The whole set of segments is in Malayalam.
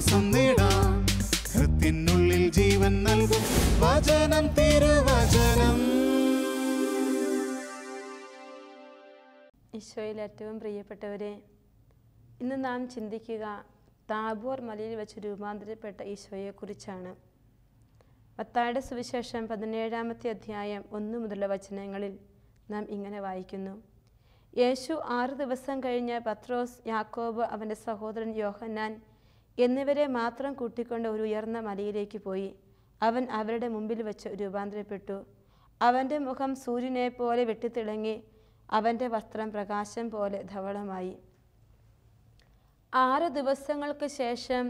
ആശ്വാസം നേടാം. ഹൃത്തിനുള്ളിൽ ജീവൻ നൽകും വചനം, തിരുവചനം. ഈശോയിൽ ഏറ്റവും പ്രിയപ്പെട്ടവരെ, ഇന്ന് നാം ചിന്തിക്കുക താബോർ മലയിൽ വെച്ച് രൂപാന്തരപ്പെട്ട ഈശോയെക്കുറിച്ചാണ്. മത്തായിയുടെ സുവിശേഷം 17-ാമത്തെ അധ്യായം 1 മുതലുള്ള വചനങ്ങളിൽ നാം ഇങ്ങനെ വായിക്കുന്നു. യേശു 6 ദിവസം കഴിഞ്ഞ് പത്രോസ്, യാക്കോബ്, അവൻ്റെ സഹോദരൻ യോഹന്നാൻ എന്നിവരെ മാത്രം കൂട്ടിക്കൊണ്ട് ഒരു ഉയർന്ന മലയിലേക്ക് പോയി. അവൻ അവരുടെ മുമ്പിൽ വെച്ച് രൂപാന്തരപ്പെട്ടു. അവൻ്റെ മുഖം സൂര്യനെ പോലെ വെട്ടിത്തിളങ്ങി, അവൻ്റെ വസ്ത്രം പ്രകാശം പോലെ ധവളമായി. 6 ദിവസങ്ങൾക്ക് ശേഷം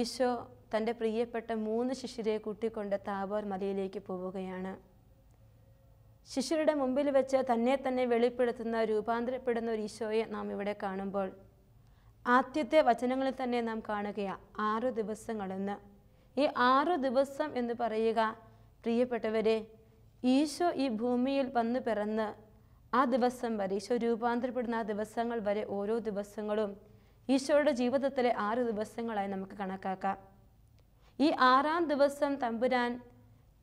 ഈശോ തൻ്റെ പ്രിയപ്പെട്ട 3 ശിഷ്യരെ കൂട്ടിക്കൊണ്ട് താബോർ മലയിലേക്ക് പോവുകയാണ്. ശിഷ്യരുടെ മുമ്പിൽ വെച്ച് തന്നെ വെളിപ്പെടുത്തുന്ന, രൂപാന്തരപ്പെടുന്ന ഒരു ഈശോയെ നാം ഇവിടെ കാണുമ്പോൾ ആദ്യത്തെ വചനങ്ങളിൽ തന്നെ നാം കാണുകയാണ് 6 ദിവസങ്ങളെന്ന്. ഈ 6 ദിവസം എന്ന് പറയുക, പ്രിയപ്പെട്ടവരെ, ഈശോ ഈ ഭൂമിയിൽ വന്നു പിറന്ന് ആ ദിവസം വരെ, ഈശോ രൂപാന്തരപ്പെടുന്ന ആ ദിവസങ്ങൾ വരെ, ഓരോ ദിവസങ്ങളും ഈശോയുടെ ജീവിതത്തിലെ 6 ദിവസങ്ങളായി നമുക്ക് കണക്കാക്കാം. ഈ 6-ാം ദിവസം തമ്പുരാൻ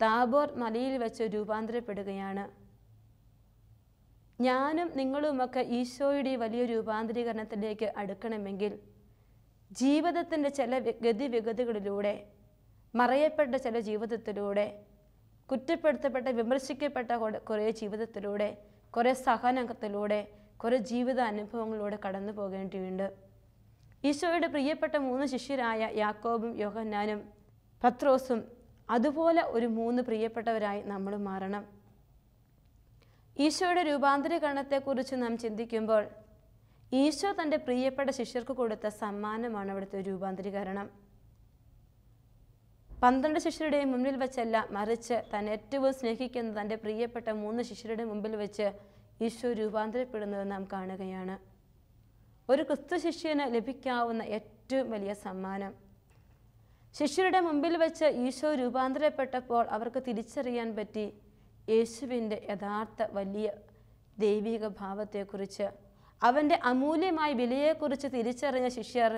താബോർ മലയിൽ വെച്ച് രൂപാന്തരപ്പെടുകയാണ്. ഞാനും നിങ്ങളുമൊക്കെ ഈശോയുടെ വലിയ രൂപാന്തരീകരണത്തിലേക്ക് അടുക്കണമെങ്കിൽ ജീവിതത്തിൻ്റെ ചില ഗതിവിഗതികളിലൂടെ, മറയപ്പെട്ട ചില ജീവിതത്തിലൂടെ, കുറ്റപ്പെടുത്തപ്പെട്ട, വിമർശിക്കപ്പെട്ട കുറേ ജീവിതത്തിലൂടെ, കുറേ സഹനത്തിലൂടെ, കുറേ ജീവിത അനുഭവങ്ങളിലൂടെ കടന്നു പോകേണ്ടിയുണ്ട്. ഈശോയുടെ പ്രിയപ്പെട്ട 3 ശിഷ്യരായ യാക്കോബും യോഹന്നാനും പത്രോസും അതുപോലെ ഒരു 3 പ്രിയപ്പെട്ടവരായി നമ്മൾ മാറണം. ഈശോയുടെ രൂപാന്തരീകരണത്തെക്കുറിച്ച് നാം ചിന്തിക്കുമ്പോൾ ഈശോ തൻ്റെ പ്രിയപ്പെട്ട ശിഷ്യർക്ക് കൊടുത്ത സമ്മാനമാണ് അവിടുത്തെ രൂപാന്തരീകരണം. 12 ശിഷ്യരുടെയും മുമ്പിൽ വെച്ചല്ല, മറിച്ച് താൻ ഏറ്റവും സ്നേഹിക്കുന്ന തൻ്റെ പ്രിയപ്പെട്ട 3 ശിഷ്യരുടെ മുമ്പിൽ വെച്ച് ഈശോ രൂപാന്തരപ്പെടുന്നത് നാം കാണുകയാണ്. ഒരു ക്രിസ്തു ശിഷ്യന് ലഭിക്കാവുന്ന ഏറ്റവും വലിയ സമ്മാനം. ശിഷ്യരുടെ മുമ്പിൽ വെച്ച് ഈശോ രൂപാന്തരപ്പെട്ടപ്പോൾ അവർക്ക് തിരിച്ചറിയാൻ പറ്റി യേശുവിൻ്റെ യഥാർത്ഥ വലിയ ദൈവിക ഭാവത്തെക്കുറിച്ച്. അവൻ്റെ അമൂല്യമായ വിലയെക്കുറിച്ച് തിരിച്ചറിഞ്ഞ ശിഷ്യർ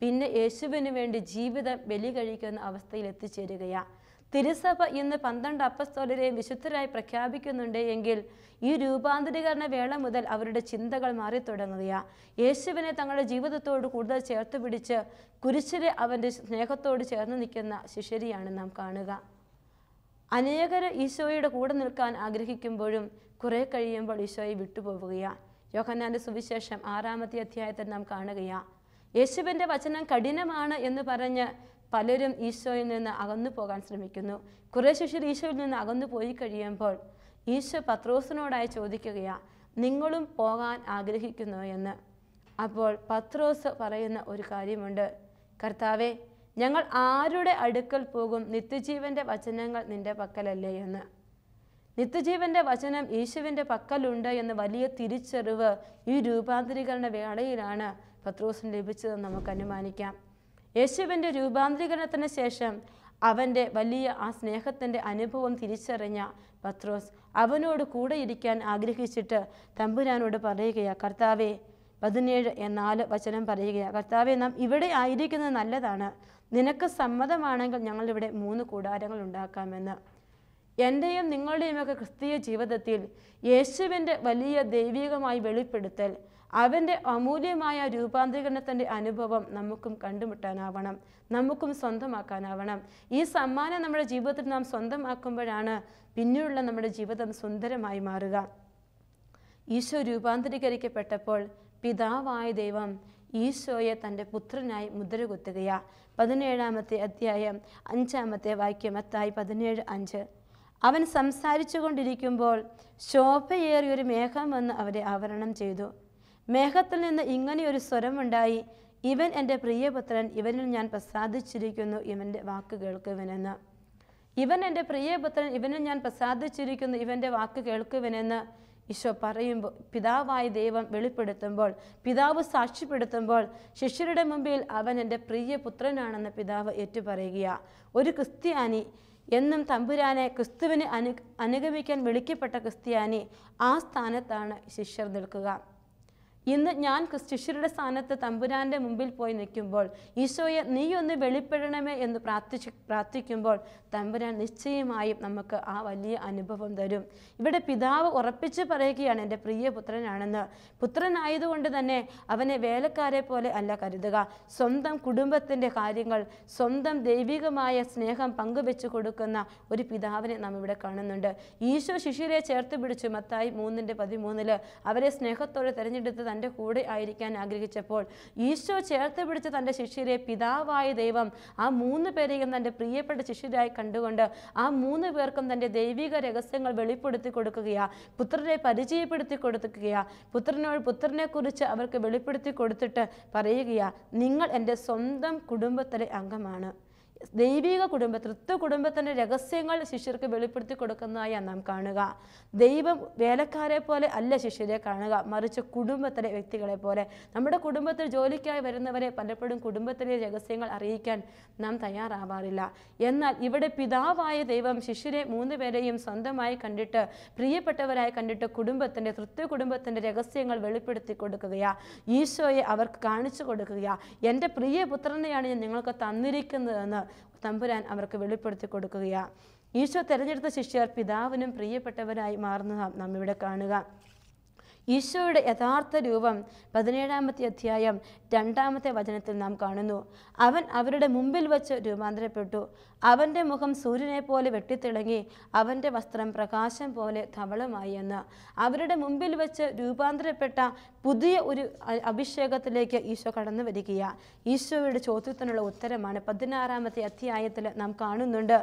പിന്നെ യേശുവിന് വേണ്ടി ജീവിതം ബലി കഴിക്കുന്ന അവസ്ഥയിൽ എത്തിച്ചേരുകയാണ്. തിരുസഭ ഇന്ന് 12 അപ്പസ്തോലരെയും വിശുദ്ധരായി പ്രഖ്യാപിക്കുന്നുണ്ട് എങ്കിൽ ഈ രൂപാന്തരീകരണ വേള മുതൽ അവരുടെ ചിന്തകൾ മാറിത്തുടങ്ങുകയാണ്. യേശുവിനെ തങ്ങളുടെ ജീവിതത്തോട് കൂടുതൽ ചേർത്ത് പിടിച്ച് കുരിശിലെ അവൻ്റെ സ്നേഹത്തോട് ചേർന്ന് നിൽക്കുന്ന ശിഷ്യരെയാണ് നാം കാണുക. അനേകർ ഈശോയുടെ കൂടെ നിൽക്കാൻ ആഗ്രഹിക്കുമ്പോഴും കുറേ കഴിയുമ്പോൾ ഈശോയെ വിട്ടുപോവുകയാണ്. യോഹന്നാൻ്റെ സുവിശേഷം 6-ാമത്തെ അധ്യായത്തിൽ നാം കാണുകയാണ്. യേശുവിൻ്റെ വചനം കഠിനമാണ് എന്ന് പറഞ്ഞ് പലരും ഈശോയിൽ നിന്ന് അകന്നു പോകാൻ ശ്രമിക്കുന്നു. കുറേ ശിഷ്യർ ഈശോയിൽ നിന്ന് അകന്നു പോയി കഴിയുമ്പോൾ ഈശോ പത്രോസിനോടായി ചോദിക്കുകയാണ്, നിങ്ങളും പോകാൻ ആഗ്രഹിക്കുന്നോ എന്ന്. അപ്പോൾ പത്രോസ് പറയുന്ന ഒരു കാര്യമുണ്ട്, കർത്താവേ, ഞങ്ങൾ ആരുടെ അടുക്കൽ പോകും? നിത്യജീവൻ്റെ വചനങ്ങൾ നിൻ്റെ പക്കലല്ലേ എന്ന്. നിത്യജീവൻ്റെ വചനം യേശുവിൻ്റെ പക്കലുണ്ട് എന്ന വലിയ തിരിച്ചറിവ് ഈ രൂപാന്തരീകരണ വേളയിലാണ് പത്രോസിന് ലഭിച്ചതെന്ന് നമുക്ക് അനുമാനിക്കാം. യേശുവിൻ്റെ രൂപാന്തരീകരണത്തിന് ശേഷം അവൻ്റെ വലിയ ആ സ്നേഹത്തിൻ്റെ അനുഭവം തിരിച്ചറിഞ്ഞ പത്രോസ് അവനോട് കൂടെ ഇരിക്കാൻ ആഗ്രഹിച്ചിട്ട് തമ്പുരാനോട് പറയുകയാണ്, കർത്താവേ, 17:4 വചനം പറയുകയാണ്, കർത്താവേ, നാം ഇവിടെ ആയിരിക്കുന്നത് നല്ലതാണ്. നിനക്ക് സമ്മതമാണെങ്കിൽ ഞങ്ങളിവിടെ 3 കൂടാരങ്ങൾ ഉണ്ടാക്കാമെന്ന്. എൻ്റെയും നിങ്ങളുടെയുമൊക്കെ ക്രിസ്തീയ ജീവിതത്തിൽ യേശുവിൻ്റെ വലിയ ദൈവികമായി വെളിപ്പെടുത്തൽ, അവൻ്റെ അമൂല്യമായ രൂപാന്തരീകരണത്തിൻ്റെ അനുഭവം നമുക്കും കണ്ടുമുട്ടാനാവണം, നമുക്കും സ്വന്തമാക്കാനാവണം. ഈ സമ്മാനം നമ്മുടെ ജീവിതത്തിൽ നാം സ്വന്തമാക്കുമ്പോഴാണ് പിന്നീടുള്ള നമ്മുടെ ജീവിതം സുന്ദരമായി മാറുക. ഈശോ രൂപാന്തരീകരിക്കപ്പെട്ടപ്പോൾ പിതാവായ ദൈവം ഈശോയെ തൻ്റെ പുത്രനായി മുദ്രകുത്തുകയാണ്. 17-ാമത്തെ അധ്യായം 5-ാമത്തെ വാക്യം, മത്തായി 17:5. അവൻ സംസാരിച്ചു കൊണ്ടിരിക്കുമ്പോൾ ശോഭയേറിയൊരു മേഘം വന്ന് അവരെ ആവരണം ചെയ്തു. മേഘത്തിൽ നിന്ന് ഇങ്ങനെയൊരു സ്വരമുണ്ടായി, ഇവൻ എൻ്റെ പ്രിയപുത്രൻ, ഇവനിൽ ഞാൻ പ്രസാദിച്ചിരിക്കുന്നു, ഇവൻ്റെ വാക്ക് കേൾക്കുവനെന്ന്. ഇവൻ എൻ്റെ പ്രിയപുത്രൻ, ഇവനിൽ ഞാൻ പ്രസാദിച്ചിരിക്കുന്നു, ഇവൻ്റെ വാക്ക് കേൾക്കുവനെന്ന് ഈശോ പറയുമ്പോൾ, പിതാവായ ദൈവം വെളിപ്പെടുത്തുമ്പോൾ, പിതാവ് സാക്ഷ്യപ്പെടുത്തുമ്പോൾ, ശിഷ്യരുടെ മുമ്പിൽ അവൻ എൻ്റെ പ്രിയപുത്രനാണെന്ന് പിതാവ് ഏറ്റുപറയുകയാണ്. ഒരു ക്രിസ്ത്യാനി എന്നും തമ്പുരാനെ, ക്രിസ്തുവിനെ അനുഗമിക്കാൻ വിളിക്കപ്പെട്ട ക്രിസ്ത്യാനി ആ സ്ഥാനത്താണ് ശിഷ്യർ നിൽക്കുക. ഇന്ന് ഞാൻ ശിഷ്യരുടെ സ്ഥാനത്ത് തമ്പുരാൻ്റെ മുമ്പിൽ പോയി നിൽക്കുമ്പോൾ, ഈശോയെ നീ ഒന്ന് വെളിപ്പെടണമേ എന്ന് പ്രാർത്ഥിക്കുമ്പോൾ തമ്പുരാൻ നിശ്ചയമായും നമുക്ക് ആ വലിയ അനുഭവം തരും. ഇവിടെ പിതാവ് ഉറപ്പിച്ച് പറയുകയാണ് എൻ്റെ പ്രിയ പുത്രനാണെന്ന്. പുത്രനായതുകൊണ്ട് തന്നെ അവനെ വേലക്കാരെ പോലെ അല്ല കരുതുക. സ്വന്തം കുടുംബത്തിൻ്റെ കാര്യങ്ങൾ, സ്വന്തം ദൈവികമായ സ്നേഹം പങ്കുവെച്ചു കൊടുക്കുന്ന ഒരു പിതാവിനെ നാം ഇവിടെ കാണുന്നുണ്ട്. ഈശോ ശിഷ്യരെ ചേർത്ത് പിടിച്ചു. മത്തായി 3:13 അവരെ സ്നേഹത്തോടെ തിരഞ്ഞെടുത്ത് തൻ്റെ കൂടെ ആയിരിക്കാൻ ആഗ്രഹിച്ചപ്പോൾ ഈശോ ചേർത്ത് പിടിച്ച് തൻ്റെ ശിഷ്യരെ പിതാവായ ദൈവം ആ 3 പേരെയും തൻ്റെ പ്രിയപ്പെട്ട ശിഷ്യരായി കണ്ടുകൊണ്ട് ആ 3 പേർക്കും തൻ്റെ ദൈവിക രഹസ്യങ്ങൾ വെളിപ്പെടുത്തി കൊടുക്കുകയാ, പുത്രനെ പരിചയപ്പെടുത്തി കൊടുക്കുകയാ, പുത്രനെ കുറിച്ച് അവർക്ക് വെളിപ്പെടുത്തി കൊടുത്തിട്ട് പറയുകയാ, നിങ്ങൾ എൻ്റെ സ്വന്തം കുടുംബത്തിലെ അംഗമാണ്. ദൈവിക തൃത്വ കുടുംബത്തിൻ്റെ രഹസ്യങ്ങൾ ശിഷ്യർക്ക് വെളിപ്പെടുത്തി കൊടുക്കുന്നതായി നാം കാണുക. ദൈവം വേലക്കാരെ പോലെ അല്ല ശിഷ്യരെ കാണുക, മറിച്ച് കുടുംബത്തിലെ വ്യക്തികളെ പോലെ. നമ്മുടെ കുടുംബത്തിൽ ജോലിക്കായി വരുന്നവരെ പലപ്പോഴും കുടുംബത്തിലെ രഹസ്യങ്ങൾ അറിയിക്കാൻ നാം തയ്യാറാവാറില്ല. എന്നാൽ ഇവിടെ പിതാവായ ദൈവം ശിഷ്യരെ 3 പേരെയും സ്വന്തമായി കണ്ടിട്ട്, പ്രിയപ്പെട്ടവരായി കണ്ടിട്ട് തൃത്വ കുടുംബത്തിൻ്റെ രഹസ്യങ്ങൾ വെളിപ്പെടുത്തി കൊടുക്കുകയാ, ഈശോയെ അവർക്ക് കാണിച്ചു കൊടുക്കുകയാ. എൻ്റെ പ്രിയ പുത്രനെയാണ് ഞാൻ നിങ്ങൾക്ക് തന്നിരിക്കുന്നതെന്ന് തമ്പുരാൻ അവർക്ക് വെളിപ്പെടുത്തി കൊടുക്കുകയാ. ഈശോ തിരഞ്ഞെടുത്ത ശിഷ്യർ പിതാവിനും പ്രിയപ്പെട്ടവരായി മാറുന്നത് നാം ഇവിടെ കാണുക. ഈശോയുടെ യഥാർത്ഥ രൂപം 17-ാമത്തെ അധ്യായം 2-ാമത്തെ വചനത്തിൽ നാം കാണുന്നു. അവൻ അവരുടെ മുമ്പിൽ വച്ച് രൂപാന്തരപ്പെട്ടു. അവൻ്റെ മുഖം സൂര്യനെ പോലെ വെട്ടിത്തിളങ്ങി, അവൻ്റെ വസ്ത്രം പ്രകാശം പോലെ ധവളമായി എന്ന്. അവരുടെ മുമ്പിൽ വെച്ച് രൂപാന്തരപ്പെട്ട പുതിയ ഒരു അഭിഷേകത്തിലേക്ക് ഈശോ കടന്നു വരികയാണ്. ഈശോയുടെ ചോദ്യത്തിനുള്ള ഉത്തരമാണ് 16-ാമത്തെ അധ്യായത്തിൽ നാം കാണുന്നുണ്ട്.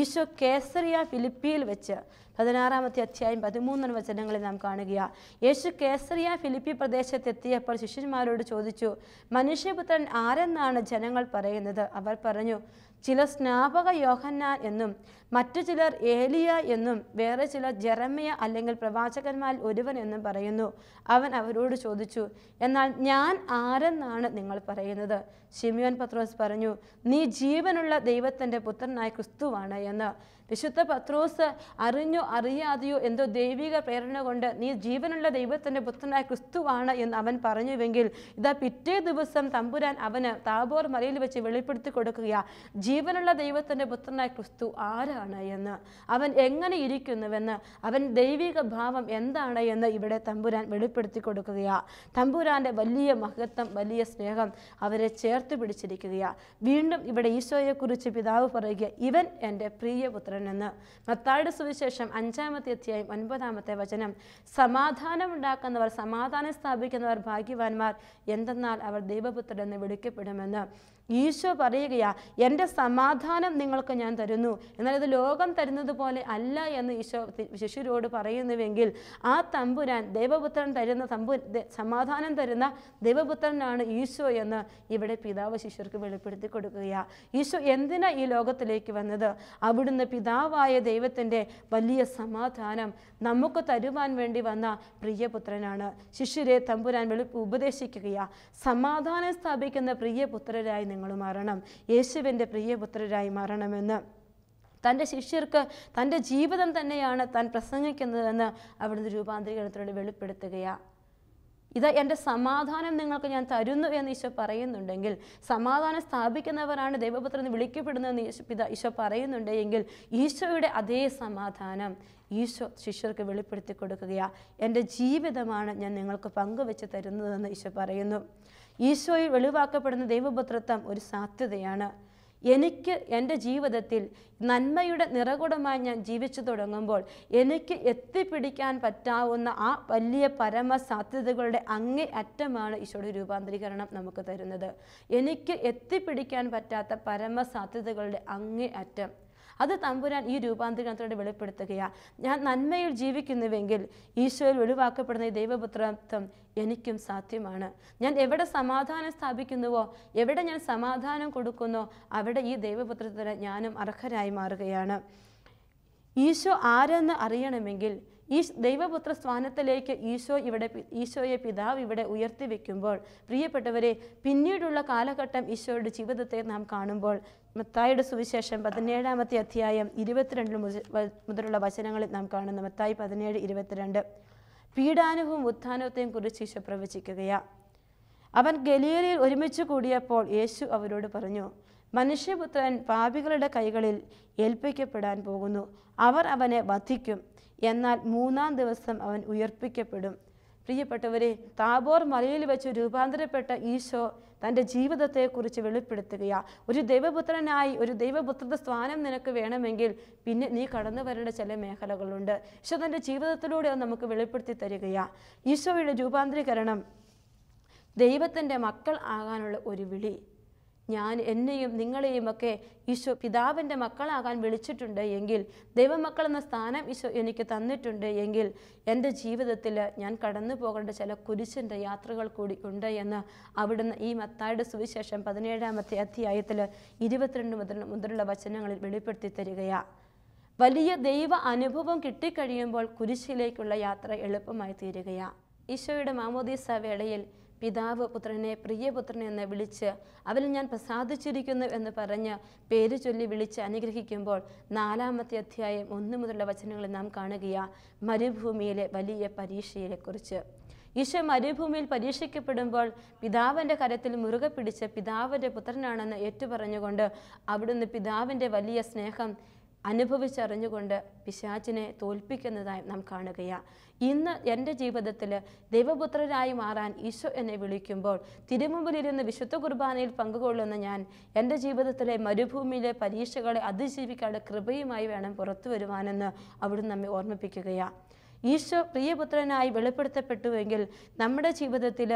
ഈശോ കേസറിയ ഫിലിപ്പിയിൽ വെച്ച് 16-ാമത്തെ അധ്യായം 13 വചനങ്ങളിൽ നാം കാണുകയാണ്. യേശു കേസറിയ ഫിലിപ്പി പ്രദേശത്തെത്തിയപ്പോൾ ശിഷ്യന്മാരോട് ചോദിച്ചു, മനുഷ്യപുത്രൻ ആരെന്നാണ് ജനങ്ങൾ പറയുന്നത്? അവർ പറഞ്ഞു, ചിലർ സ്നാപക യോഹന്നാൻ എന്നും മറ്റു ചിലർ ഏലിയ എന്നും വേറെ ചിലർ ജെറമ്യ അല്ലെങ്കിൽ പ്രവാചകന്മാരിൽ ഒരുവൻ എന്നും പറയുന്നു. അവൻ അവരോട് ചോദിച്ചു, എന്നാൽ ഞാൻ ആരെന്നാണ് നിങ്ങൾ പറയുന്നത്? ശിമിയോൻ പത്രോസ് പറഞ്ഞു, നീ ജീവനുള്ള ദൈവത്തിൻ്റെ പുത്രനായ ക്രിസ്തുവാണ് എന്ന്. വിശുദ്ധ പത്രോസ് അറിഞ്ഞോ അറിയാതെയോ എന്തോ ദൈവിക പ്രേരണ കൊണ്ട് നീ ജീവനുള്ള ദൈവത്തിൻ്റെ പുത്രനായ ക്രിസ്തുവാണ് എന്ന് അവൻ പറഞ്ഞുവെങ്കിൽ, ഇതാ പിറ്റേ ദിവസം തമ്പുരാൻ അവന് താബോർ മലയിൽ വെച്ച് വെളിപ്പെടുത്തി കൊടുക്കുകയാണ്, ജീവനുള്ള ദൈവത്തിൻ്റെ പുത്രനായ ക്രിസ്തു ആരാണ് എന്ന്, അവൻ എങ്ങനെ ഇരിക്കുന്നുവെന്ന്, അവൻ ദൈവിക ഭാവം എന്താണ് എന്ന് ഇവിടെ തമ്പുരാൻ വെളിപ്പെടുത്തി കൊടുക്കുകയാണ്. തമ്പുരാൻ്റെ വലിയ മഹത്വം, വലിയ സ്നേഹം അവരെ ചേർത്ത് പിടിച്ചിരിക്കുകയാണ്. വീണ്ടും ഇവിടെ ഈശോയെക്കുറിച്ച് പിതാവ് പറയുക, ഇവൻ എൻ്റെ പ്രിയപുത്രൻ എന്ന്. മത്തായിയുടെ സുവിശേഷം 5-ാമത്തെ അധ്യായം 9-ാമത്തെ വചനം, സമാധാനം ഉണ്ടാക്കുന്നവർ, സമാധാനം സ്ഥാപിക്കുന്നവർ ഭാഗ്യവാന്മാർ, എന്തെന്നാൽ അവർ ദൈവപുത്രൻ എന്ന് വിളിക്കപ്പെടുമെന്ന്. ഈശോ പറയുകയാ, എൻ്റെ സമാധാനം നിങ്ങൾക്ക് ഞാൻ തരുന്നു, എന്നാൽ ഇത് ലോകം തരുന്നത് പോലെ അല്ല എന്ന് ഈശോ ശിഷ്യരോട് പറയുന്നുവെങ്കിൽ, ആ തമ്പുരാൻ ദൈവപുത്രൻ തരുന്ന സമാധാനം തരുന്ന ദൈവപുത്രനാണ് ഈശോ എന്ന് ഇവിടെ പിതാവ് ശിഷ്യർക്ക് വെളിപ്പെടുത്തി കൊടുക്കുകയാണ്. ഈശോ എന്തിനാ ഈ ലോകത്തിലേക്ക് വന്നത്? അവിടുന്ന് പിതാവായ ദൈവത്തിൻ്റെ വലിയ സമാധാനം നമുക്ക് തരുവാൻ വേണ്ടി വന്ന പ്രിയപുത്രനാണ്. ശിഷ്യരെ തമ്പുരാൻ ഉപദേശിക്കുകയാണ്, സമാധാനം സ്ഥാപിക്കുന്ന പ്രിയപുത്രരായി നിങ്ങൾ മാറണം, യേശുവിൻ്റെ പ്രിയപുത്രരായി മാറണമെന്ന്. തൻ്റെ ശിഷ്യർക്ക് തൻ്റെ ജീവിതം തന്നെയാണ് താൻ പ്രസംഗിക്കുന്നതെന്ന് അവിടുന്ന് രൂപാന്തരീകരണത്തിലൂടെ വെളിപ്പെടുത്തുകയാണ്. ഇതാ എൻ്റെ സമാധാനം നിങ്ങൾക്ക് ഞാൻ തരുന്നു എന്ന് ഈശോ പറയുന്നുണ്ടെങ്കിൽ, സമാധാനം സ്ഥാപിക്കുന്നവരാണ് ദൈവപുത്രൻ എന്ന് വിളിക്കപ്പെടുന്നതെന്ന് ഈശോ പറയുന്നുണ്ടെങ്കിൽ, ഈശോയുടെ അതേ സമാധാനം ഈശോ ശിഷ്യർക്ക് വെളിപ്പെടുത്തി കൊടുക്കുകയാണ്. എൻ്റെ ജീവിതമാണ് ഞാൻ നിങ്ങൾക്ക് പങ്കുവെച്ച് തരുന്നതെന്ന് ഈശോ പറയുന്നു. ഈശോയിൽ വെളിവാക്കപ്പെടുന്ന ദൈവപുത്രത്വം ഒരു സാധ്യതയാണ്. എനിക്ക് എൻ്റെ ജീവിതത്തിൽ നന്മയുടെ നിറകുടമായി ഞാൻ ജീവിച്ചു തുടങ്ങുമ്പോൾ എനിക്ക് എത്തിപ്പിടിക്കാൻ പറ്റാവുന്ന ആ വലിയ പരമ സാധ്യതകളുടെ അങ്ങേ അറ്റമാണ് ഈശോയുടെ രൂപാന്തരീകരണം നമുക്ക് തരുന്നത്. എനിക്ക് എത്തിപ്പിടിക്കാൻ പറ്റാത്ത പരമ സാധ്യതകളുടെ അങ്ങേ അറ്റം, അത് തമ്പുരാൻ ഈ രൂപാന്തരീകരണത്തോടെ വെളിപ്പെടുത്തുകയാണ്. ഞാൻ നന്മയിൽ ജീവിക്കുന്നുവെങ്കിൽ ഈശോയിൽ വെളിവാക്കപ്പെടുന്ന ഈ ദൈവപുത്രത്വം എനിക്കും സാധ്യമാണ്. ഞാൻ എവിടെ സമാധാനം സ്ഥാപിക്കുന്നുവോ, എവിടെ ഞാൻ സമാധാനം കൊടുക്കുന്നോ, അവിടെ ഈ ദൈവപുത്രത്തിന് ഞാനും അർഹരായി മാറുകയാണ്. ഈശോ ആരെന്ന് അറിയണമെങ്കിൽ ഈ ദൈവപുത്ര സ്ഥാനത്തിലേക്ക് ഈശോയെ പിതാവ് ഇവിടെ ഉയർത്തി വെക്കുമ്പോൾ, പ്രിയപ്പെട്ടവരെ, പിന്നീടുള്ള കാലഘട്ടം ഈശോയുടെ ജീവിതത്തെ നാം കാണുമ്പോൾ, മത്തായിയുടെ സുവിശേഷം 17-ാമത്തെ അധ്യായം 22 മുതലുള്ള വചനങ്ങളിൽ നാം കാണുന്നു. മത്തായി 17:22, പീഡാനുഭവവും ഉത്ഥാനത്തെയും കുറിച്ച് ഈശോ പ്രവചിക്കുകയാണ്. അവൻ ഗലീലയിൽ ഒരുമിച്ച് കൂടിയപ്പോൾ യേശു അവരോട് പറഞ്ഞു, മനുഷ്യപുത്രൻ പാപികളുടെ കൈകളിൽ ഏൽപ്പിക്കപ്പെടാൻ പോകുന്നു. അവർ അവനെ വധിക്കും, എന്നാൽ 3-ാം ദിവസം അവൻ ഉയർപ്പിക്കപ്പെടും. പ്രിയപ്പെട്ടവരെ, താബോർ മലയിൽ വെച്ച് രൂപാന്തരപ്പെട്ട ഈശോ തൻ്റെ ജീവിതത്തെക്കുറിച്ച് വെളിപ്പെടുത്തുകയാണ്. ഒരു ദൈവപുത്രനായി, ഒരു ദൈവപുത്രന്റെ സ്ഥാനം നിനക്ക് വേണമെങ്കിൽ പിന്നെ നീ കടന്നു വരേണ്ട ചില മേഖലകളുണ്ട്. ഈശോ തൻ്റെ ജീവിതത്തിലൂടെ നമുക്ക് വെളിപ്പെടുത്തി തരികയാണ്. ഈശോയുടെ രൂപാന്തരീകരണം ദൈവത്തിൻ്റെ മക്കൾ ആകാനുള്ള ഒരു വിളി. എന്നെയും നിങ്ങളെയും ഒക്കെ ഈശോ പിതാവിൻ്റെ മക്കളാകാൻ വിളിച്ചിട്ടുണ്ട് എങ്കിൽ, ദൈവമക്കൾ എന്ന സ്ഥാനം ഈശോ എനിക്ക് തന്നിട്ടുണ്ട് എങ്കിൽ, എൻ്റെ ജീവിതത്തിൽ ഞാൻ കടന്നു പോകേണ്ട ചില കുരിശിൻ്റെ യാത്രകൾ കൂടി ഉണ്ട് എന്ന് അവിടുന്ന് ഈ മത്തായിയുടെ സുവിശേഷം 17-ാമത്തെ അധ്യായത്തിൽ 22 മുതലുള്ള വചനങ്ങളിൽ വെളിപ്പെടുത്തി തരികയാണ്. വലിയ ദൈവ അനുഭവം കിട്ടിക്കഴിയുമ്പോൾ കുരിശിലേക്കുള്ള യാത്ര എളുപ്പമായി തീരുകയാണ്. ഈശോയുടെ മാമോദീസ വേളയിൽ പിതാവ് പുത്രനെ പ്രിയപുത്രനെ എന്ന് വിളിച്ച് അവരിൽ ഞാൻ പ്രസാദിച്ചിരിക്കുന്നു എന്ന് പറഞ്ഞ് പേര് ചൊല്ലി വിളിച്ച് അനുഗ്രഹിക്കുമ്പോൾ 4-ാമത്തെ അധ്യായം 1 മുതലുള്ള വചനങ്ങളിൽ നാം കാണുകയാണ് മരുഭൂമിയിലെ വലിയ പരീക്ഷയെക്കുറിച്ച്. ഈശോ മരുഭൂമിയിൽ പരീക്ഷിക്കപ്പെടുമ്പോൾ പിതാവിൻ്റെ കരത്തിൽ മുറുകെ പിടിച്ച് പിതാവിൻ്റെ പുത്രനാണെന്ന് ഏറ്റുപറഞ്ഞുകൊണ്ട് അവിടുന്ന് പിതാവിൻ്റെ വലിയ സ്നേഹം അനുഭവിച്ചറിഞ്ഞുകൊണ്ട് പിശാചിനെ തോൽപ്പിക്കുന്നതായി നാം കാണുകയാണ്. ഇന്ന് എൻ്റെ ജീവിതത്തിൽ ദൈവപുത്രരായി മാറാൻ ഈശോ എന്നെ വിളിക്കുമ്പോൾ തിരുമുമ്പിലിരുന്ന് വിശുദ്ധ കുർബാനയിൽ പങ്കുകൊള്ളുന്ന ഞാൻ എൻ്റെ ജീവിതത്തിലെ മരുഭൂമിയിലെ പരീക്ഷകളെ അതിജീവിക്കാനുള്ള കൃപയുമായി വേണം പുറത്തു വരുവാനെന്ന് അവിടുന്ന് നമ്മെ ഓർമ്മിപ്പിക്കുകയാണ്. ഈശോ പ്രിയപുത്രനായി വെളിപ്പെടുത്തപ്പെട്ടുവെങ്കിൽ നമ്മുടെ ജീവിതത്തിൽ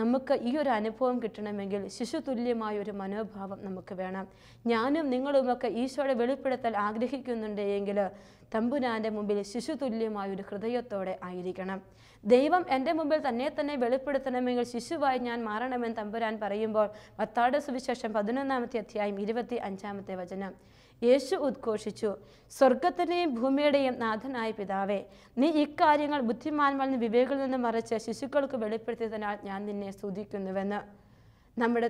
നമുക്ക് ഈ ഒരു അനുഭവം കിട്ടണമെങ്കിൽ ശിശുതുല്യമായ ഒരു മനോഭാവം നമുക്ക് വേണം. ഞാനും നിങ്ങളുമൊക്കെ ഈശോയുടെ വെളിപ്പെടുത്തൽ ആഗ്രഹിക്കുന്നുണ്ട് എങ്കിൽ തമ്പുരാൻ്റെ മുമ്പിൽ ശിശുതുല്യമായ ഒരു ഹൃദയത്തോടെ ആയിരിക്കണം. ദൈവം എൻ്റെ മുമ്പിൽ തന്നെ വെളിപ്പെടുത്തണമെങ്കിൽ ശിശുവായി ഞാൻ മാറണമെന്ന് തമ്പുരാൻ പറയുമ്പോൾ മത്തായിയുടെ സുവിശേഷം 11-ാമത്തെ അധ്യായം 25-ാമത്തെ വചനം, യേശു ഉദ്ഘോഷിച്ചു, സ്വർഗത്തിൻ്റെയും ഭൂമിയുടെയും നാഥനായ പിതാവേ, നീ ഇക്കാര്യങ്ങൾ ബുദ്ധിമാന്മാരിൽ നിന്ന് വിവേകളിൽ നിന്ന് മറിച്ച് ശിശുക്കൾക്ക് വെളിപ്പെടുത്തിയതിനാൽ ഞാൻ നിന്നെ സ്തുതിക്കുന്നുവെന്ന്. നമ്മുടെ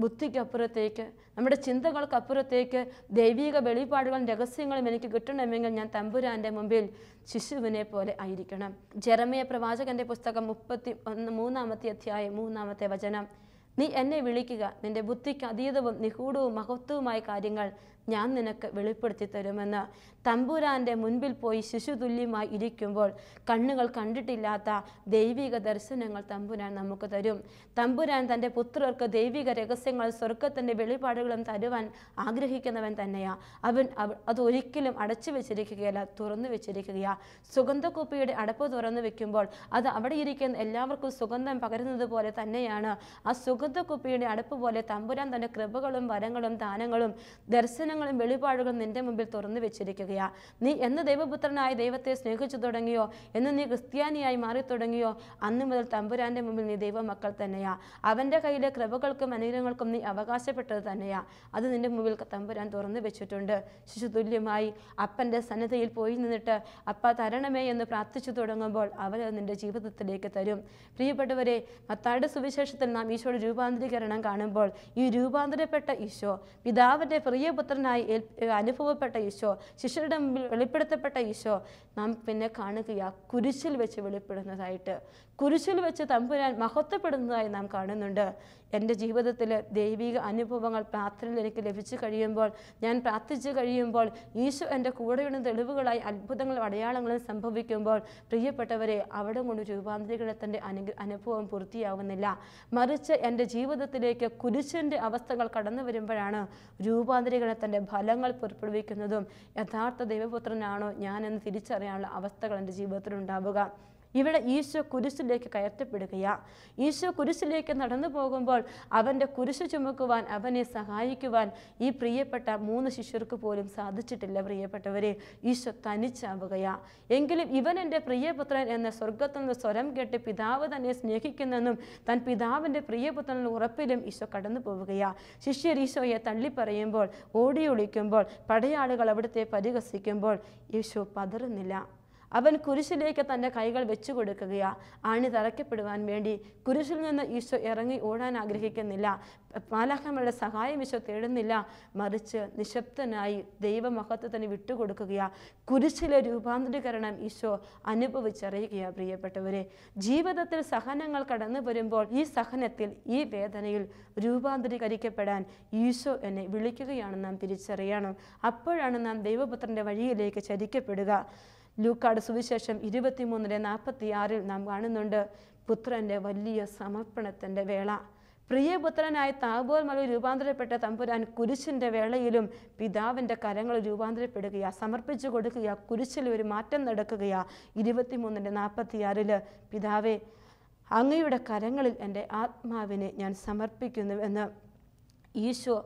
ബുദ്ധിക്കപ്പുറത്തേക്ക്, നമ്മുടെ ചിന്തകൾക്കപ്പുറത്തേക്ക് ദൈവിക വെളിപാടുകളും രഹസ്യങ്ങളും എനിക്ക് കിട്ടണമെങ്കിൽ ഞാൻ തമ്പുരാൻ്റെ മുമ്പിൽ ശിശുവിനെ പോലെ ആയിരിക്കണം. ജെറമ്യ പ്രവാചകന്റെ പുസ്തകം 33-ാമത്തെ അധ്യായം 3-ാമത്തെ വചനം, നീ എന്നെ വിളിക്കുക, നിന്റെ ബുദ്ധിക്ക് അതീതവും നിഗൂഢവും മഹത്വവുമായ കാര്യങ്ങൾ ഞാൻ നിനക്ക് വെളിപ്പെടുത്തി തരുമെന്ന്. തമ്പുരാൻ്റെ മുൻപിൽ പോയി ശിശുതുല്യമായി ഇരിക്കുമ്പോൾ കണ്ണുകൾ കണ്ടിട്ടില്ലാത്ത ദൈവിക ദർശനങ്ങൾ തമ്പുരാൻ നമുക്ക് തരും. തമ്പുരാൻ തൻ്റെ പുത്രർക്ക് ദൈവിക രഹസ്യങ്ങൾ സ്വർഗത്തിൻ്റെ വെളിപാടുകളും തരുവാൻ ആഗ്രഹിക്കുന്നവൻ തന്നെയാണ്. അവൻ അതൊരിക്കലും അടച്ചു വെച്ചിരിക്കുകയല്ല, തുറന്നു വെച്ചിരിക്കുകയാണ്. സുഗന്ധക്കുപ്പിയുടെ അടപ്പ് തുറന്നു വെക്കുമ്പോൾ അത് അവിടെ ഇരിക്കുന്ന എല്ലാവർക്കും സുഗന്ധം പകരുന്നത് പോലെ തന്നെയാണ് ആ സുഗന്ധക്കുപ്പിയുടെ അടപ്പ് പോലെ തമ്പുരാൻ തൻ്റെ കൃപകളും വരങ്ങളും ദാനങ്ങളും ദർശനങ്ങളും വെളിപാടുകളും നിന്റെ മുമ്പിൽ തുറന്നു വെച്ചിരിക്കുകയാണ്. നീ എന്ന് ദൈവപുത്രനായി ദൈവത്തെ സ്നേഹിച്ചു തുടങ്ങിയോ, എന്ന് നീ ക്രിസ്ത്യാനിയായി മാറി തുടങ്ങിയോ, അന്ന് മുതൽ തമ്പുരാന്റെ മുമ്പിൽ നീ ദൈവമക്കൾ തന്നെയാ. അവൻ്റെ കയ്യിലെ കൃപകൾക്കും അനുഗ്രഹങ്ങൾക്കും നീ അവകാശപ്പെട്ടത് തന്നെയാ. അത് നിന്റെ മുമ്പിൽ തമ്പുരാൻ തുറന്നു വെച്ചിട്ടുണ്ട്. ശിശുതുല്യമായി അപ്പൻ്റെ സന്നിധിയിൽ പോയി നിന്നിട്ട് അപ്പ തരണമേ എന്ന് പ്രാർത്ഥിച്ചു തുടങ്ങുമ്പോൾ അവൻ നിന്റെ ജീവിതത്തിലേക്ക് തരും. പ്രിയപ്പെട്ടവരെ, മത്തായിയുടെ സുവിശേഷത്തിൽ നാം ഈശോയുടെ രൂപാന്തരീകരണം കാണുമ്പോൾ ഈ രൂപാന്തരപ്പെട്ട ഈശോ, പിതാവിൻ്റെ പ്രിയപുത്രനായി അനുഭവപ്പെട്ട ഈശോ, ശിഷ്യരുടെ മുമ്പിൽ വെളിപ്പെടുത്തപ്പെട്ട ഈശോ നാം പിന്നെ കാണുകയാ കുരിശിൽ വെച്ച് വെളിപ്പെടുന്നതായിട്ട്. കുരിശിൽ വെച്ച് തമ്പുരാൻ മഹത്വപ്പെടുന്നതായി നാം കാണുന്നുണ്ട്. എൻ്റെ ജീവിതത്തിൽ ദൈവിക അനുഭവങ്ങൾ പ്രാർത്ഥനയിൽ എനിക്ക് ലഭിച്ചു കഴിയുമ്പോൾ, ഞാൻ പ്രാർത്ഥിച്ചു കഴിയുമ്പോൾ ഈശോ എൻ്റെ കൂടെയുള്ള തെളിവുകളായി അത്ഭുതങ്ങളും അടയാളങ്ങളും സംഭവിക്കുമ്പോൾ, പ്രിയപ്പെട്ടവരെ, അവിടെ കൊണ്ട് രൂപാന്തരീകരണത്തിൻ്റെ അനുഭവം പൂർത്തിയാവുന്നില്ല. മറിച്ച് എൻ്റെ ജീവിതത്തിലേക്ക് കുരിശിൻ്റെ അവസ്ഥകൾ കടന്നു വരുമ്പോഴാണ് രൂപാന്തരീകരണത്തിൻ്റെ ഫലങ്ങൾ പുറപ്പെടുവിക്കുന്നതും യഥാർത്ഥ ദൈവപുത്രനാണോ ഞാനെന്ന് തിരിച്ചറിയാനുള്ള അവസ്ഥകൾ എൻ്റെ ജീവിതത്തിൽ ഉണ്ടാവുക. ഇവിടെ ഈശോ കുരിശിലേക്ക് കയറ്റപ്പെടുകയാ. ഈശോ കുരിശിലേക്ക് നടന്നു പോകുമ്പോൾ അവൻ്റെ കുരിശ് ചുമക്കുവാൻ, അവനെ സഹായിക്കുവാൻ ഈ പ്രിയപ്പെട്ട 3 ശിഷ്യർക്ക് പോലും സാധിച്ചിട്ടില്ല. പ്രിയപ്പെട്ടവരെ, ഈശോ തനിച്ചാവുകയാ. എങ്കിലും ഇവൻ എൻ്റെ പ്രിയപുത്രൻ എന്ന സ്വർഗത്തിൽ നിന്ന് സ്വരം കേട്ട് പിതാവ് തന്നെ സ്നേഹിക്കുന്നെന്നും താൻ പിതാവിൻ്റെ പ്രിയപുത്രൻ ഉറപ്പിലും ഈശോ കടന്നു പോവുകയാ. ശിഷ്യർ ഈശോയെ തള്ളിപ്പറയുമ്പോൾ, ഓടി ഒളിക്കുമ്പോൾ, പടയാളികൾ അവിടുത്തെ പരിഹസിക്കുമ്പോൾ ഈശോ പതറുന്നില്ല. അവൻ കുരിശിലേക്ക് തൻ്റെ കൈകൾ വെച്ചു കൊടുക്കുകയാ. ആണി തറയ്ക്കപ്പെടുവാൻ വേണ്ടി കുരിശിൽ നിന്ന് ഈശോ ഇറങ്ങി ഓടാൻ ആഗ്രഹിക്കുന്നില്ല. മാലാഖമാരുടെ സഹായം ഈശോ തേടുന്നില്ല. മറിച്ച് നിശബ്ദനായി ദൈവമഹത്വത്തിന് വിട്ടുകൊടുക്കുകയാ. കുരിശിലെ രൂപാന്തരീകരണം ഈശോ അനുഭവിച്ചറിയുകയാ. പ്രിയപ്പെട്ടവരെ, ജീവിതത്തിൽ സഹനങ്ങൾ കടന്നു വരുമ്പോൾ ഈ സഹനത്തിൽ, ഈ വേദനയിൽ രൂപാന്തരീകരിക്കപ്പെടാൻ ഈശോ എന്നെ വിളിക്കുകയാണെന്ന് നാം തിരിച്ചറിയണം. അപ്പോഴാണ് നാം ദൈവപുത്രൻ്റെ വഴിയിലേക്ക് ചരിക്കപ്പെടുക. ലൂക്കാട് സുവിശേഷം 23:46 നാം കാണുന്നുണ്ട് പുത്രൻ്റെ വലിയ സമർപ്പണത്തിൻ്റെ വേള. പ്രിയപുത്രനായി താബോർ മലയിൽ രൂപാന്തരപ്പെട്ട തമ്പുരാൻ കുരിശിൻ്റെ വേളയിലും പിതാവിൻ്റെ കരങ്ങൾ രൂപാന്തരപ്പെടുകയാ, സമർപ്പിച്ചു കൊടുക്കുകയാ. കുരിശിൽ ഒരു മാറ്റം നടക്കുകയാ. 23:46 പിതാവേ, അങ്ങയുടെ കരങ്ങളിൽ എൻ്റെ ആത്മാവിനെ ഞാൻ സമർപ്പിക്കുന്നുവെന്ന് ഈശോ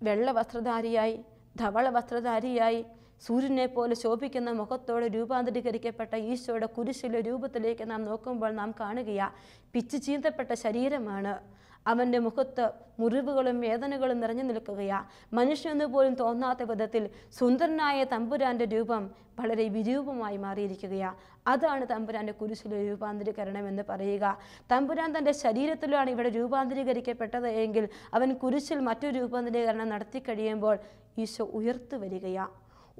വെള്ള വസ്ത്രധാരിയായി, ധവള വസ്ത്രധാരിയായി, സൂര്യനെ പോലെ ശോഭിക്കുന്ന മുഖത്തോടെ രൂപാന്തരീകരിക്കപ്പെട്ട ഈശോയുടെ കുരിശിലെ രൂപത്തിലേക്ക് നാം നോക്കുമ്പോൾ നാം കാണുകയാ പിച്ചു ചീന്തപ്പെട്ട ശരീരമാണ്. അവൻ്റെ മുഖത്ത് മുറിവുകളും വേദനകളും നിറഞ്ഞു നിൽക്കുകയാ. മനുഷ്യനെന്ന് പോലും തോന്നാത്ത വിധത്തിൽ സുന്ദരനായ തമ്പുരാൻ്റെ രൂപം വളരെ വിരൂപമായി മാറിയിരിക്കുകയാ. അതാണ് തമ്പുരാൻ്റെ കുരിശിലെ രൂപാന്തരീകരണം എന്ന് പറയുക. തമ്പുരാൻ തൻ്റെ ശരീരത്തിലാണ് ഇവിടെ രൂപാന്തരീകരിക്കപ്പെട്ടത് എങ്കിൽ അവൻ കുരിശിൽ മറ്റൊരു രൂപാന്തരീകരണം നടത്തി കഴിയുമ്പോൾ ഈശോ ഉയർത്തു വരികയാ.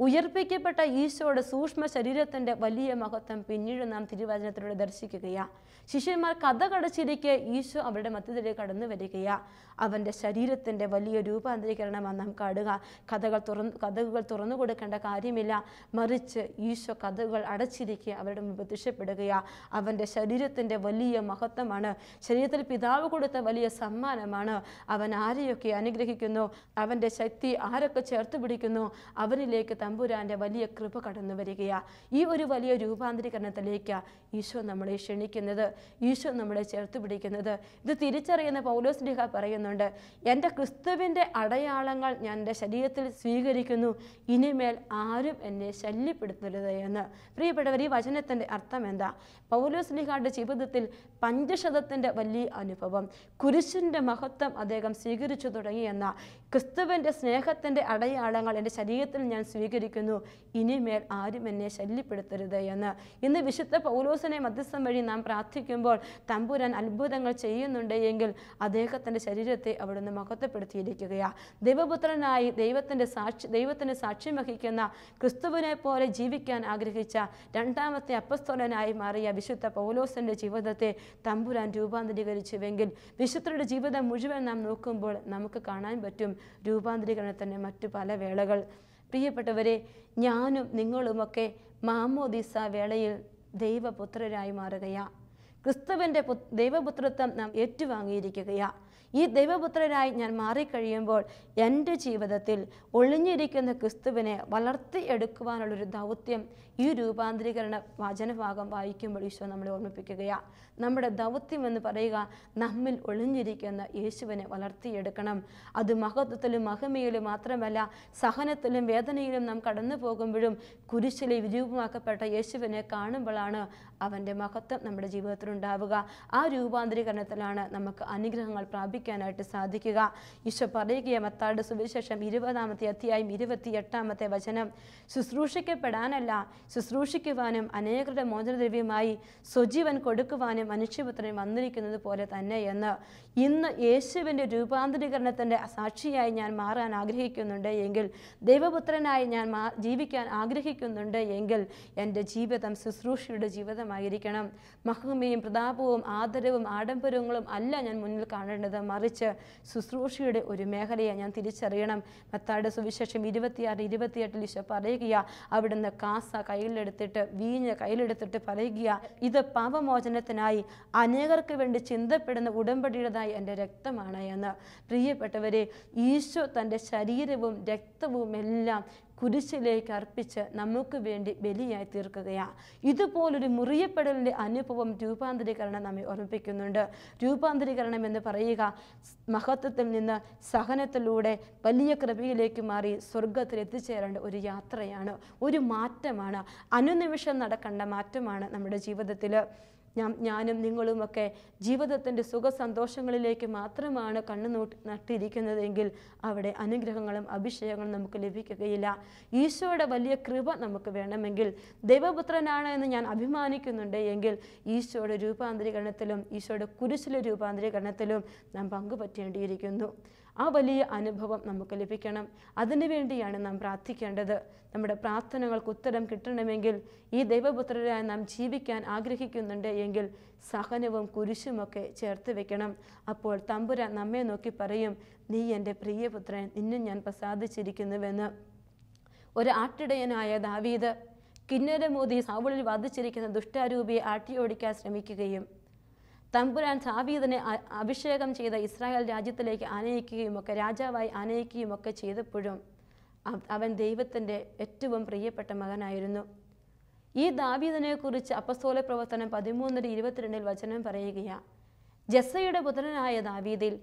ഉയർപ്പിക്കപ്പെട്ട ഈശോയുടെ സൂക്ഷ്മ ശരീരത്തിൻ്റെ വലിയ മഹത്വം പിന്നീട് നാം തിരുവചനത്തിലൂടെ ദർശിക്കുകയാ. ശിഷ്യന്മാർ കഥ കടച്ചിരിക്കെ ഈശോ അവരുടെ മധ്യത്തിലേക്ക് കടന്നു വരികയാ. അവൻ്റെ ശരീരത്തിൻ്റെ വലിയ രൂപാന്തരീകരണമാണ് നാം കാണുക. കഥകൾ തുറന്നു കൊടുക്കേണ്ട കാര്യമില്ല. മറിച്ച് ഈശോ കഥകൾ അടച്ചിരിക്കുക അവരുടെ മുമ്പ് പ്രത്യക്ഷപ്പെടുകയാ. അവൻ്റെ ശരീരത്തിൻ്റെ വലിയ മഹത്വമാണ്. ശരീരത്തിൽ പിതാവ് കൊടുത്ത വലിയ സമ്മാനമാണ്. അവൻ ആരെയൊക്കെ അനുഗ്രഹിക്കുന്നു, അവൻ്റെ ശക്തി ആരൊക്കെ ചേർത്ത് പിടിക്കുന്നു, അവനിലേക്ക് തമ്പുരാൻ്റെ വലിയ കൃപ കടന്നു വരികയാ. ഈ ഒരു വലിയ രൂപാന്തരീകരണത്തിലേക്ക് ഈശോ നമ്മളെ ക്ഷണിക്കുന്നത്, ഈശോ നമ്മളെ ചേർത്ത് പിടിക്കുന്നത്. ഇത് തിരിച്ചറിയുന്ന പൗലോസ്ലീഹ പറയുന്നുണ്ട്, എൻ്റെ ക്രിസ്തുവിൻ്റെ അടയാളങ്ങൾ ഞാൻ എൻ്റെ ശരീരത്തിൽ സ്വീകരിക്കുന്നു, ഇനിമേൽ ആരും എന്നെ ശല്യപ്പെടുത്തരുത് എന്ന്. പ്രിയപ്പെട്ടവർ, ഈ വചനത്തിൻ്റെ അർത്ഥം എന്താ? പൗലോസ്ലീഹയുടെ ജീവിതത്തിൽ പഞ്ചശതത്തിൻ്റെ വലിയ അനുഭവം, കുരിശിൻ്റെ മഹത്വം അദ്ദേഹം സ്വീകരിച്ചു തുടങ്ങിയെന്ന, ക്രിസ്തുവിൻ്റെ സ്നേഹത്തിൻ്റെ അടയാളങ്ങൾ എൻ്റെ ശരീരത്തിൽ ഞാൻ സ്വീകരിക്കുന്നു, ഇനിമേൽ ആരും എന്നെ ശല്യപ്പെടുത്തരുത് എന്ന്. ഇന്ന് വിശുദ്ധ പൗലോസിനെ മധ്യസ്ഥം വഴി നാം പ്രാർത്ഥിക്കുമ്പോൾ തമ്പുരാൻ അത്ഭുതങ്ങൾ ചെയ്യുന്നുണ്ട് എങ്കിൽ അദ്ദേഹത്തിൻ്റെ ശരീരത്തെ അവിടുന്ന് മഹത്വപ്പെടുത്തിയിരിക്കുകയാണ്. ദൈവപുത്രനായി ദൈവത്തിന് സാക്ഷ്യം വഹിക്കുന്ന ക്രിസ്തുവിനെ പോലെ ജീവിക്കാൻ ആഗ്രഹിച്ച രണ്ടാമത്തെ അപ്പസ്തോലനായി മാറിയ വിശുദ്ധ പൗലോസിൻ്റെ ജീവിതത്തെ തമ്പുരാൻ രൂപാന്തരീകരിച്ചുവെങ്കിൽ വിശുദ്ധരുടെ ജീവിതം മുഴുവൻ നാം നോക്കുമ്പോൾ നമുക്ക് കാണാൻ പറ്റും രൂപാന്തരീകരണത്തിൻ്റെ മറ്റു പല വേളകൾ. പ്രിയപ്പെട്ടവരെ, ഞാനും നിങ്ങളുമൊക്കെ മാമോദീസ വേളയിൽ ദൈവപുത്രരായി മാറുകയാ. ക്രിസ്തുവിൻ്റെ ദൈവപുത്രത്വം നാം ഏറ്റുവാങ്ങിയിരിക്കുകയാ. ഈ ദൈവപുത്രരായി ഞാൻ മാറിക്കഴിയുമ്പോൾ എൻ്റെ ജീവിതത്തിൽ ഒളിഞ്ഞിരിക്കുന്ന ക്രിസ്തുവിനെ വളർത്തിയെടുക്കുവാനുള്ളൊരു ദൗത്യം ഈ രൂപാന്തരീകരണ വചനഭാഗം വായിക്കുമ്പോൾ ഈശോ നമ്മളെ ഓർമ്മിപ്പിക്കുകയാണ്. നമ്മുടെ ദൗത്യം എന്ന് പറയുക നമ്മിൽ ഒളിഞ്ഞിരിക്കുന്ന യേശുവിനെ വളർത്തിയെടുക്കണം. അത് മഹത്വത്തിലും മഹിമയിലും മാത്രമല്ല, സഹനത്തിലും വേദനയിലും നാം കടന്നു പോകുമ്പോഴും കുരിശിലെ വിരൂപമാക്കപ്പെട്ട യേശുവിനെ കാണുമ്പോഴാണ് അവൻ്റെ മഹത്വം നമ്മുടെ ജീവിതത്തിലുണ്ടാവുക. ആ രൂപാന്തരീകരണത്തിലാണ് നമുക്ക് അനുഗ്രഹങ്ങൾ പ്രാപിക്കാനായിട്ട് സാധിക്കുക. ഈശോ പറയുക, മത്തായിയുടെ സുവിശേഷം 20-ാമത്തെ അധ്യായം 28-ാമത്തെ വചനം, ശുശ്രൂഷിക്കപ്പെടാനല്ല ശുശ്രൂഷിക്കുവാനും അനേകരുടെ മോചനദ്രവ്യമായി സ്വജീവൻ കൊടുക്കുവാനും മനുഷ്യപുത്രൻ വന്നിരിക്കുന്നത് പോലെ തന്നെ എന്ന്. ഇന്ന് യേശുവിൻ്റെ രൂപാന്തരീകരണത്തിൻ്റെ സാക്ഷിയായി ഞാൻ മാറാൻ ആഗ്രഹിക്കുന്നുണ്ട് എങ്കിൽ, ദൈവപുത്രനായി ഞാൻ ജീവിക്കാൻ ആഗ്രഹിക്കുന്നുണ്ട് എങ്കിൽ എൻ്റെ ജീവിതം ശുശ്രൂഷയുടെ ജീവിതമായിരിക്കണം. മഹിമയും പ്രതാപവും ആദരവും ആഡംബരങ്ങളും അല്ല ഞാൻ മുന്നിൽ കാണേണ്ടത്, മറിച്ച് ശുശ്രൂഷയുടെ ഒരു മേഖലയെ ഞാൻ തിരിച്ചറിയണം. മത്തായിയുടെ സുവിശേഷം 26-28 ഈശോ പറയുക, അവിടുന്ന് കാസ കയ്യിലെടുത്തിട്ട് വീഞ്ഞ് കയ്യിലെടുത്തിട്ട് പറയുക, ഇത് പാപമോചനത്തിനായി അനേകർക്ക് വേണ്ടി ചിന്തപ്പെടുന്ന ഉടമ്പടിയുടേതായി എൻ്റെ രക്തമാണ് എന്ന്. പ്രിയപ്പെട്ടവരെ, ഈശോ തൻ്റെ ശരീരവും രക്തവും എല്ലാം കുരിശിലേക്ക് അർപ്പിച്ച് നമുക്ക് വേണ്ടി ബലിയായി തീർക്കുകയാണ്. ഇതുപോലൊരു മുറിയപ്പെടലിൻ്റെ അനുഭവം രൂപാന്തരീകരണം നമ്മെ ഓർമ്മിപ്പിക്കുന്നുണ്ട്. രൂപാന്തരീകരണം എന്ന് പറയുക മഹത്വത്തിൽ നിന്ന് സഹനത്തിലൂടെ വലിയ കൃപയിലേക്ക് മാറി സ്വർഗത്തിൽ എത്തിച്ചേരേണ്ട ഒരു യാത്രയാണ്, ഒരു മാറ്റമാണ്, അനുനിമിഷം നടക്കേണ്ട മാറ്റമാണ് നമ്മുടെ ജീവിതത്തിൽ. ഞാനും നിങ്ങളുമൊക്കെ ജീവിതത്തിൻ്റെ സുഖസന്തോഷങ്ങളിലേക്ക് മാത്രമാണ് നട്ടിരിക്കുന്നതെങ്കിൽ അവിടെ അനുഗ്രഹങ്ങളും അഭിഷേകങ്ങളും നമുക്ക് ലഭിക്കുകയില്ല. ഈശോയുടെ വലിയ കൃപ നമുക്ക് വേണമെങ്കിൽ, ദൈവപുത്രനാണ് എന്ന് ഞാൻ അഭിമാനിക്കുന്നുണ്ട് എങ്കിൽ ഈശോയുടെ രൂപാന്തരീകരണത്തിലും ഈശോയുടെ കുരിശിലെ രൂപാന്തരീകരണത്തിലും നാം പങ്കുപറ്റേണ്ടിയിരിക്കുന്നു. ആ വലിയ അനുഭവം നമുക്ക് ലഭിക്കണം. അതിനുവേണ്ടിയാണ് നാം പ്രാർത്ഥിക്കേണ്ടത്. നമ്മുടെ പ്രാർത്ഥനകൾക്ക് ഉത്തരം കിട്ടണമെങ്കിൽ, ഈ ദൈവപുത്രരായി നാം ജീവിക്കാൻ ആഗ്രഹിക്കുന്നുണ്ട് എങ്കിൽ സഹനവും കുരിശുമൊക്കെ ചേർത്ത് വെക്കണം. അപ്പോൾ തമ്പുരാൻ നമ്മെ നോക്കി പറയും, നീ എൻ്റെ പ്രിയപുത്രൻ, നിന്നെ ഞാൻ പ്രസാദിച്ചിരിക്കുന്നുവെന്ന്. ഒരു ആട്ടിടയനായ ദാവീദ് കിന്നരമോദി സൗളിൽ വധിച്ചിരിക്കുന്ന ദുഷ്ടാരൂപിയെ ആട്ടിയോടിക്കാൻ ശ്രമിക്കുകയും തമ്പുരാൻ ദാവീദിനെ അഭിഷേകം ചെയ്ത ഇസ്രായേൽ രാജ്യത്തിലേക്ക് ആനയിക്കുകയുമൊക്കെ രാജാവായി ആനയിക്കുകയുമൊക്കെ ചെയ്തപ്പോഴും അവൻ ദൈവത്തിൻ്റെ ഏറ്റവും പ്രിയപ്പെട്ട മകനായിരുന്നു. ഈ ദാവീദിനെ കുറിച്ച് അപ്പസ്തോല പ്രവർത്തനം 13:22 വചനം പറയുകയാണ്, ജസ്സയുടെ പുത്രനായ ദാവീദിൽ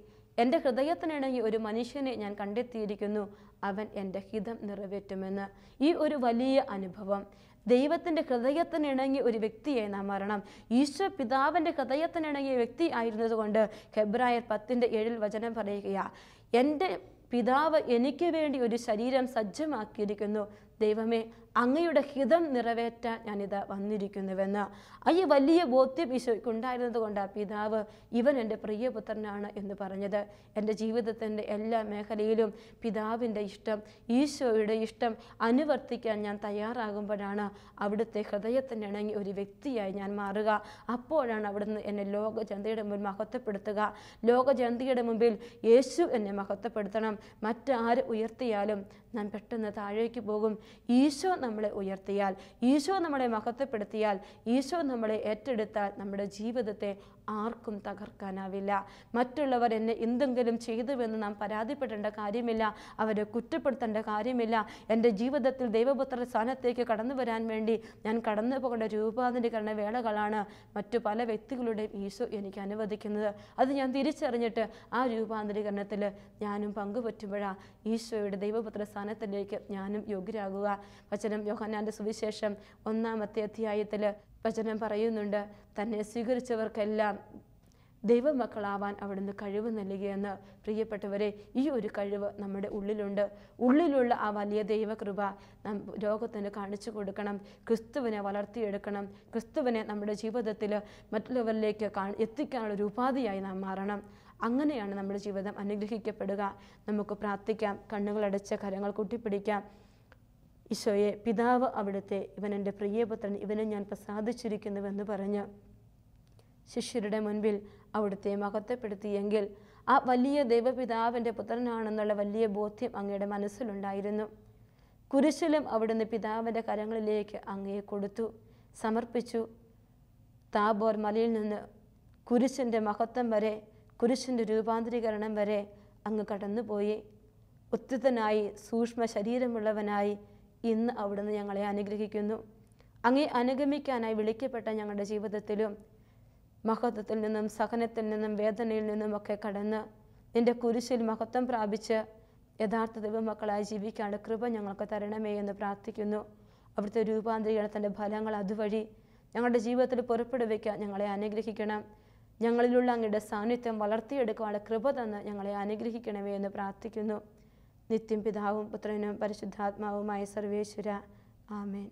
എൻ്റെ ഹൃദയത്തിനിണങ്ങി ഒരു മനുഷ്യനെ ഞാൻ കണ്ടെത്തിയിരിക്കുന്നു, അവൻ എൻ്റെ ഹിതം നിറവേറ്റുമെന്ന്. ഈ ഒരു വലിയ അനുഭവം, ദൈവത്തിൻ്റെ ഹൃദയത്തിനിണങ്ങി ഒരു വ്യക്തിയായി നാം മാറണം. ഈശോ പിതാവിൻ്റെ ഹൃദയത്തിനിണങ്ങിയ വ്യക്തി ആയിരുന്നതുകൊണ്ട് ഹെബ്രായർ 10:7 വചനം പറയുകയാണ്, എൻ്റെ പിതാവ് എനിക്ക് വേണ്ടി ഒരു ശരീരം സജ്ജമാക്കിയിരിക്കുന്നു, ദൈവമേ അങ്ങയുടെ ഹിതം നിറവേറ്റാൻ ഞാനിത് വന്നിരിക്കുന്നുവെന്ന്. ഈ വലിയ ബോധ്യം ഈശോയ്ക്ക് ഉണ്ടായിരുന്നത് കൊണ്ട് ആ പിതാവ് ഇവൻ എൻ്റെ പ്രിയപുത്രനാണ് എന്ന് പറഞ്ഞത്. എൻ്റെ ജീവിതത്തിൻ്റെ എല്ലാ മേഖലയിലും പിതാവിൻ്റെ ഇഷ്ടം, ഈശോയുടെ ഇഷ്ടം അനുവർത്തിക്കാൻ ഞാൻ തയ്യാറാകുമ്പോഴാണ് അവിടുത്തെ ഹൃദയത്തിനിണങ്ങി ഒരു വ്യക്തിയായി ഞാൻ മാറുക. അപ്പോഴാണ് അവിടുന്ന് എന്നെ ലോക ജനതയുടെ മുമ്പിൽ മഹത്വപ്പെടുത്തുക. ലോക ജനതയുടെ മുമ്പിൽ യേശു എന്നെ മഹത്വപ്പെടുത്തണം. മറ്റാര് ഉയർത്തിയാലും നാം പെട്ടെന്ന് താഴേക്ക് പോകും. ഈശോ നമ്മളെ ഉയർത്തിയാൽ, ഈശോ നമ്മളെ മഹത്വപ്പെടുത്തിയാൽ, ഈശോ നമ്മളെ ഏറ്റെടുത്താൽ നമ്മുടെ ജീവിതത്തെ ആർക്കും തകർക്കാനാവില്ല. മറ്റുള്ളവർ എന്നെ എന്തെങ്കിലും ചെയ്തുവെന്ന് നാം പരാതിപ്പെടേണ്ട കാര്യമില്ല, അവരെ കുറ്റപ്പെടുത്തേണ്ട കാര്യമില്ല. എൻ്റെ ജീവിതത്തിൽ ദൈവപുത്ര സ്ഥാനത്തേക്ക് കടന്നു വരാൻ വേണ്ടി ഞാൻ കടന്നു പോകേണ്ട രൂപാന്തരീകരണ വേളകളാണ് മറ്റു പല വ്യക്തികളുടെയും ഈശോ എനിക്ക് അനുവദിക്കുന്നത്. അത് ഞാൻ തിരിച്ചറിഞ്ഞിട്ട് ആ രൂപാന്തരീകരണത്തിൽ ഞാനും പങ്കുപറ്റുമ്പോഴാണ് ഈശോയുടെ ദൈവപുത്ര സ്ഥാനത്തിലേക്ക് ഞാനും യോഗ്യരാകുക. വചനം യോഹന്നാൻ്റെ സുവിശേഷം 1-ാമത്തെ അധ്യായത്തിൽ വചനം പറയുന്നുണ്ട്, തന്നെ സ്വീകരിച്ചവർക്കെല്ലാം ദൈവമക്കളാവാൻ അവിടുന്ന് കഴിവ് നൽകുകയെന്ന്. പ്രിയപ്പെട്ടവരെ, ഈ ഒരു കഴിവ് നമ്മുടെ ഉള്ളിലുണ്ട്. ഉള്ളിലുള്ള ആ വലിയ ദൈവകൃപ നാം ലോകത്തിന് കാണിച്ചു കൊടുക്കണം. ക്രിസ്തുവിനെ വളർത്തിയെടുക്കണം. ക്രിസ്തുവിനെ നമ്മുടെ ജീവിതത്തിൽ മറ്റുള്ളവരിലേക്ക് എത്തിക്കാനുള്ള ഒരു ഉപാധിയായി നാം മാറണം. അങ്ങനെയാണ് നമ്മുടെ ജീവിതം അനുഗ്രഹിക്കപ്പെടുക. നമുക്ക് പ്രാർത്ഥിക്കാം, കണ്ണുകളടച്ച് കരങ്ങൾ കൂട്ടിപ്പിടിക്കാം. ഈശോയെ, പിതാവ് അവിടുത്തെ ഇവൻ എൻ്റെ പ്രിയപുത്രൻ, ഇവനെ ഞാൻ പ്രസാദിച്ചിരിക്കുന്നുവെന്ന് പറഞ്ഞ് ശിഷ്യരുടെ മുൻപിൽ അവിടുത്തെ മഹത്വപ്പെടുത്തിയെങ്കിൽ ആ വലിയ ദൈവപിതാവിൻ്റെ പുത്രനാണെന്നുള്ള വലിയ ബോധ്യം അങ്ങയുടെ മനസ്സിലുണ്ടായിരുന്നു. കുരിശിലും അവിടുന്ന് പിതാവിൻ്റെ കരങ്ങളിലേക്ക് അങ്ങയെ കൊടുത്തു, സമർപ്പിച്ചു. താബോർ മലയിൽ നിന്ന് കുരിശിൻ്റെ മഹത്വം വരെ, കുരിശിൻ്റെ രൂപാന്തരീകരണം വരെ അങ്ങ് കടന്നുപോയി. ഉത്തിതനായി സൂക്ഷ്മ ശരീരമുള്ളവനായി ഇന്ന് അവിടുന്ന് ഞങ്ങളെ അനുഗ്രഹിക്കുന്നു. അങ്ങേ അനുഗമിക്കാനായി വിളിക്കപ്പെട്ട ഞങ്ങളുടെ ജീവിതത്തിലും മഹത്വത്തിൽ നിന്നും സഹനത്തിൽ നിന്നും വേദനയിൽ നിന്നുമൊക്കെ കടന്ന് നിൻ്റെ കുരിശിൽ മഹത്വം പ്രാപിച്ച് യഥാർത്ഥ ദൈവമക്കളായി ജീവിക്കാനുള്ള കൃപ ഞങ്ങൾക്ക് തരണമേ എന്ന് പ്രാർത്ഥിക്കുന്നു. അവിടുത്തെ രൂപാന്തരീകരണത്തിൻ്റെ ഫലങ്ങൾ അതുവഴി ഞങ്ങളുടെ ജീവിതത്തിൽ പുറപ്പെടുവിക്കാൻ ഞങ്ങളെ അനുഗ്രഹിക്കണം. ഞങ്ങളിലുള്ള അങ്ങയുടെ സാന്നിധ്യം വളർത്തിയെടുക്കാനുള്ള കൃപ തന്ന് ഞങ്ങളെ അനുഗ്രഹിക്കണമേ എന്ന് പ്രാർത്ഥിക്കുന്നു. നിത്യം പിതാവും പുത്രനും പരിശുദ്ധാത്മാവുമായ സർവേശ്വര, ആമേൻ.